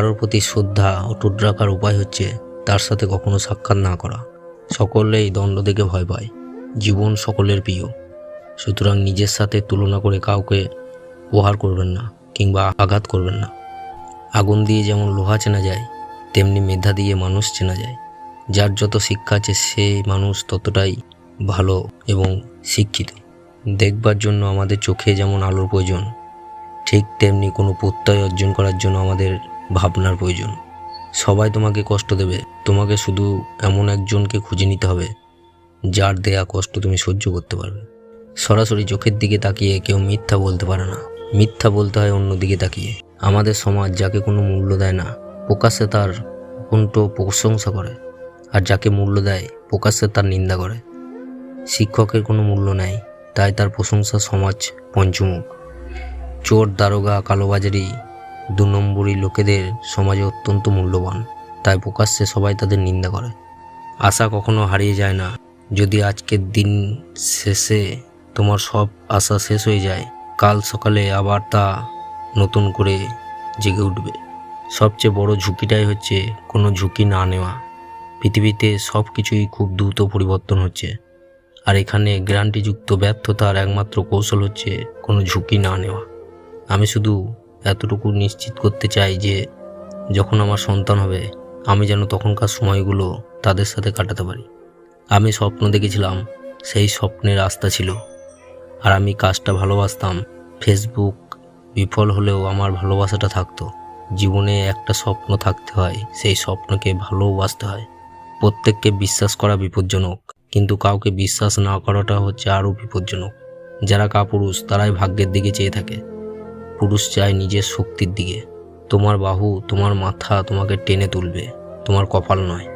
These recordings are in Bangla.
কারোর প্রতি শ্রদ্ধা অটুট রাখার উপায় হচ্ছে তার সাথে কখনো সাক্ষাৎ না করা। সকলেই দণ্ড দেখে ভয় পায়, জীবন সকলের প্রিয়। সুতরাং নিজের সাথে তুলনা করে কাউকে প্রহার করবেন না কিংবা আঘাত করবেন না। আগুন দিয়ে যেমন লোহা চেনা যায়, তেমনি মেধা দিয়ে মানুষ চেনা যায়। যার যত শিক্ষা আছে সেই মানুষ ততটাই ভালো এবং শিক্ষিত। দেখবার জন্য আমাদের চোখে যেমন আলোর প্রয়োজন, ঠিক তেমনি কোনো প্রত্যয় অর্জন করার জন্য আমাদের ভাবনার প্রয়োজন। সবাই তোমাকে কষ্ট দেবে, তোমাকে শুধু এমন একজনকে খুঁজে নিতে হবে যার দেয়া কষ্ট তুমি সহ্য করতে পারবে। সরাসরি চোখের দিকে তাকিয়ে কেউ মিথ্যা বলতে পারে না, মিথ্যা বলতে হয় অন্য দিকে তাকিয়ে। আমাদের সমাজ যাকে কোনো মূল্য দেয় না, প্রকাশ্যে তার উল্টো প্রশংসা করে, আর যাকে মূল্য দেয় প্রকাশ্যে তার নিন্দা করে। শিক্ষকের কোনো মূল্য নেই, তাই তার প্রশংসা সমাজ পঞ্চমুখ। চোর, দারোগা, কালোবাজারি, 2 নম্বরী লোকেদের সমাজে অত্যন্ত মূল্যবান, তাই প্রকাশ্যে সবাই তাদের নিন্দা করে। আশা কখনো হারিয়ে যায় না। যদি আজকের দিন শেষে তোমার সব আশা শেষ হয়ে যায়, কাল সকালে আবার তা নতুন করে জেগে উঠবে। সবচেয়ে বড় ঝুঁকিটাই হচ্ছে কোনো ঝুঁকি না নেওয়া। পৃথিবীতে সব কিছুই খুব দ্রুত পরিবর্তন হচ্ছে, আর এখানে গ্যারান্টিযুক্ত ব্যর্থতার একমাত্র কৌশল হচ্ছে কোনো ঝুঁকি না নেওয়া। আমি শুধু এতটুকু নিশ্চিত করতে চাই যে যখন আমার সন্তান হবে, আমি যেন তখনকার সময়গুলো তাদের সাথে কাটাতে পারি। আমি স্বপ্ন দেখেছিলাম, সেই স্বপ্নের আস্থা ছিল, আর আমি কাজটা ভালোবাসতাম। ফেসবুক বিফল হলেও আমার ভালোবাসাটা থাকতো। জীবনে একটা স্বপ্ন থাকতে হয়, সেই স্বপ্নকে ভালোবাসতে হয়। প্রত্যেককে বিশ্বাস করা বিপজ্জনক, কিন্তু কাউকে বিশ্বাস না করাটা হচ্ছে আরও বিপজ্জনক। যারা কাপুরুষ তারাই ভাগ্যের দিকে চেয়ে থাকে, পুরুষ চায় নিজের শক্তির দিকে। তোমার বাহু, তোমার মাথা তোমাকে টেনে তুলবে, তোমার কপাল নয়।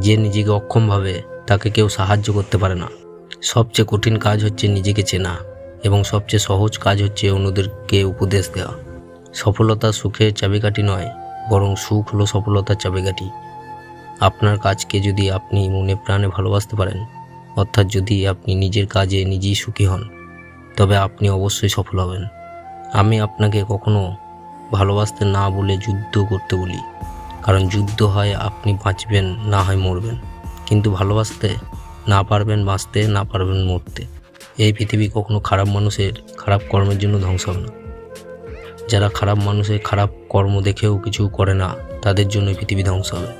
যে নিজেকে অক্ষম ভাবে তাকে কেউ সাহায্য করতে পারে না। সবচেয়ে কঠিন কাজ হচ্ছে নিজেকে চেনা, এবং সবচেয়ে সহজ কাজ হচ্ছে অন্যদেরকে উপদেশ দেওয়া। সফলতা সুখের চাবিকাঠি নয়, বরং সুখ হলো সফলতার চাবিকাঠি। আপনার কাজকে যদি আপনি মনে প্রাণে ভালোবাসতে পারেন, অর্থাৎ যদি আপনি নিজের কাজে নিজেই সুখী হন, তবে আপনি অবশ্যই সফল হবেন। আমি আপনাকে কখনো ভালোবাসতে না বলে যুদ্ধ করতে বলি, কারণ যুদ্ধ হয় আপনি বাঁচবেন, না হয় মরবেন। কিন্তু ভালোবাসতে না পারবেন বাঁচতে, না পারবেন মরতে। এই পৃথিবী কখনো খারাপ মানুষের খারাপ কর্মের জন্য ধ্বংস হবে না। যারা খারাপ মানুষের খারাপ কর্ম দেখেও কিছু করে না, তাদের জন্য পৃথিবী ধ্বংস হবে।